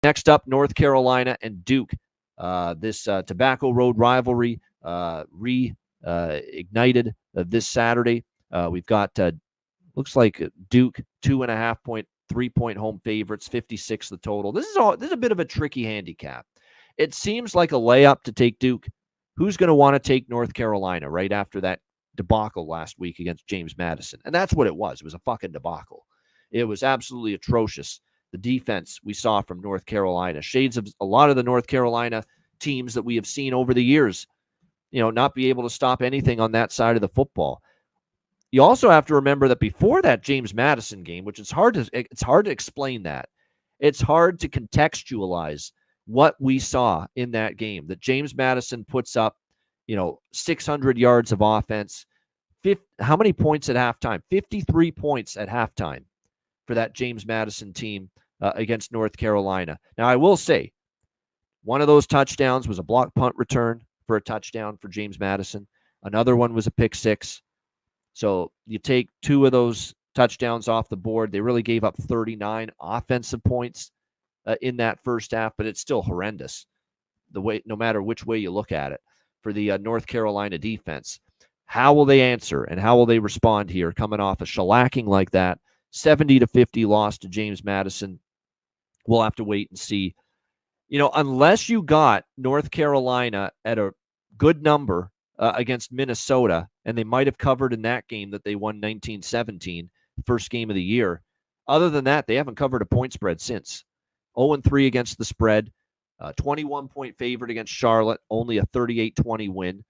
Next up, North Carolina and Duke. This Tobacco Road rivalry reignited this Saturday. We've got looks like Duke 2.5 point, 3-point home favorites, 56 the total. This is a bit of a tricky handicap. It seems like a layup to take Duke. Who's going to want to take North Carolina right after that debacle last week against James Madison? And that's what it was. It was a fucking debacle. It was absolutely atrocious. The defense we saw from North Carolina, shades of a lot of the North Carolina teams that we have seen over the years, not be able to stop anything on that side of the football. You also have to remember that before that James Madison game, which it's hard to explain that. It's hard to contextualize what we saw in that game. That James Madison puts up, 600 yards of offense. How many points at halftime? 53 points at halftime for that James Madison team against North Carolina. Now, I will say, one of those touchdowns was a block punt return for a touchdown for James Madison. Another one was a pick six. So you take two of those touchdowns off the board. They really gave up 39 offensive points in that first half, but it's still horrendous, no matter which way you look at it, for the North Carolina defense. How will they answer and how will they respond here coming off a shellacking like that? 70-50 loss to James Madison. We'll have to wait and see. Unless you got North Carolina at a good number against Minnesota, and they might have covered in that game that they won 19-17, first game of the year. Other than that, they haven't covered a point spread since. 0-3 against the spread, 21-point favorite against Charlotte, only a 38-20 win.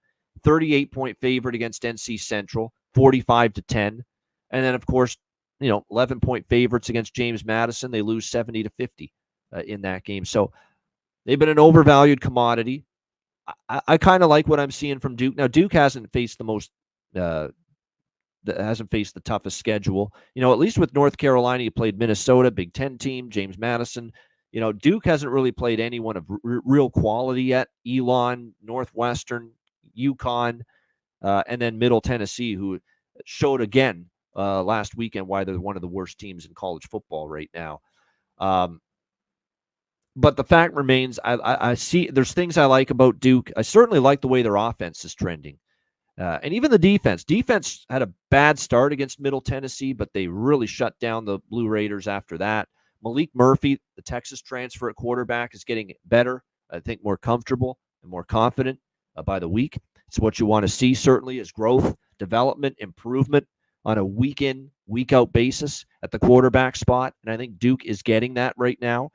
38-point favorite against NC Central, 45-10. And then, of course, 11-point favorites against James Madison. They lose 70-50 in that game. So they've been an overvalued commodity. I kind of like what I'm seeing from Duke. Now, Duke hasn't faced the toughest schedule. At least with North Carolina, you played Minnesota, Big Ten team, James Madison. Duke hasn't really played anyone of real quality yet. Elon, Northwestern, UConn, and then Middle Tennessee, who showed again last weekend why they're one of the worst teams in college football right now. But the fact remains, I see there's things I like about Duke. I certainly like the way their offense is trending. And even the defense. Defense had a bad start against Middle Tennessee, but they really shut down the Blue Raiders after that. Malik Murphy, the Texas transfer at quarterback, is getting better. I think more comfortable and more confident by the week. It's what you want to see, certainly, is growth, development, improvement on a week-in, week-out basis at the quarterback spot. And I think Duke is getting that right now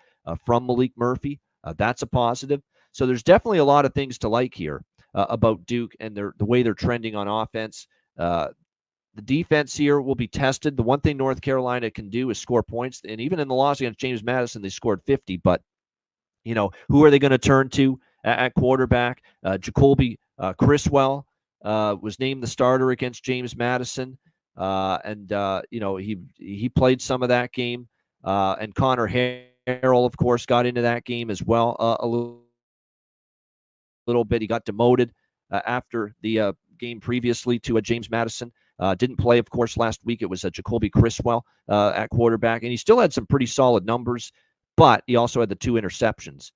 from Malik Murphy. That's a positive. So there's definitely a lot of things to like here about Duke and the way they're trending on offense. The defense here will be tested. The one thing North Carolina can do is score points. And even in the loss against James Madison, they scored 50. But, who are they going to turn to at quarterback? Jacoby Criswell was named the starter against James Madison. He played some of that game. And Connor Harrell, of course, got into that game as well a little bit. He got demoted after the game previously to James Madison. Didn't play, of course, last week. It was Jacoby Criswell at quarterback, and he still had some pretty solid numbers, but he also had the 2 interceptions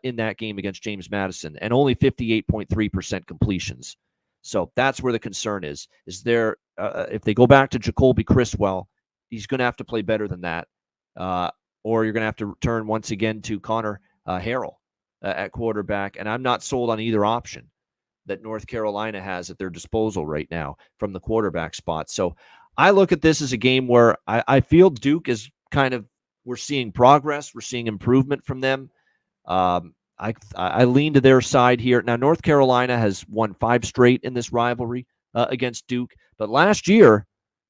in that game against James Madison and only 58.3% completions. So that's where the concern is. Is there if they go back to Jacoby Criswell, he's going to have to play better than that, or you're going to have to return once again to Connor Harrell at quarterback, and I'm not sold on either option that North Carolina has at their disposal right now from the quarterback spot. So I look at this as a game where I feel Duke is we're seeing progress. We're seeing improvement from them. I lean to their side here. Now, North Carolina has won 5 straight in this rivalry against Duke. But last year,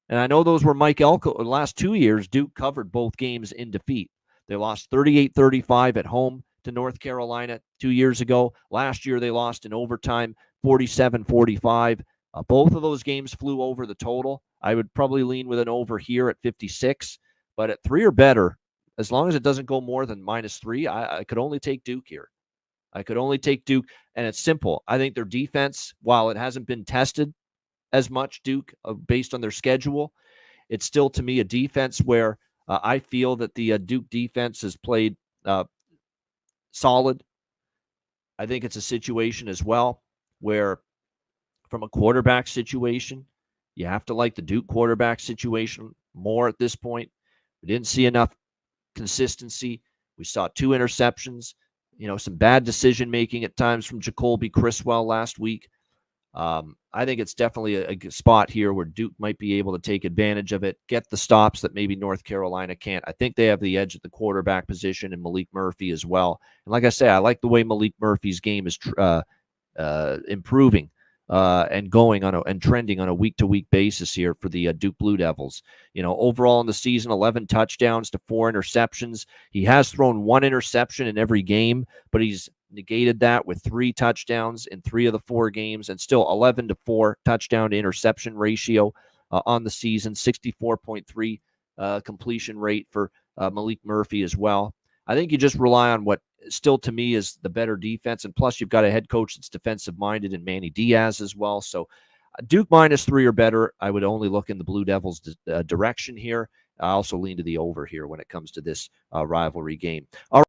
and I know those were Mike Elko, the last 2 years, Duke covered both games in defeat. They lost 38-35 at home to North Carolina 2 years ago. Last year, they lost in overtime 47-45. Both of those games flew over the total. I would probably lean with an over here at 56, but at 3 or better, as long as it doesn't go more than -3, I could only take Duke here. I could only take Duke, and it's simple. I think their defense, while it hasn't been tested as much, Duke, based on their schedule, it's still, to me, a defense where I feel that the Duke defense has played solid. I think it's a situation as well where, from a quarterback situation, you have to like the Duke quarterback situation more at this point. We didn't see enough consistency. We saw 2 interceptions, some bad decision making at times from Jacoby Criswell last week. I think it's definitely a spot here where Duke might be able to take advantage of it, get the stops that maybe North Carolina can't. I think they have the edge at the quarterback position and Malik Murphy as well. And like I say, I like the way Malik Murphy's game is improving and going on and trending on a week-to-week basis here for the Duke Blue Devils. Overall in the season, 11 touchdowns to 4 interceptions. He has thrown 1 interception in every game, but he's negated that with 3 touchdowns in 3 of the 4 games, and still 11-4 touchdown to interception ratio on the season, 64.3 completion rate for Malik Murphy as well. I think you just rely on what still to me is the better defense, and plus you've got a head coach that's defensive minded in Manny Diaz as well. So Duke -3 or better, I would only look in the Blue Devils direction here. I also lean to the over here when it comes to this rivalry game. All right.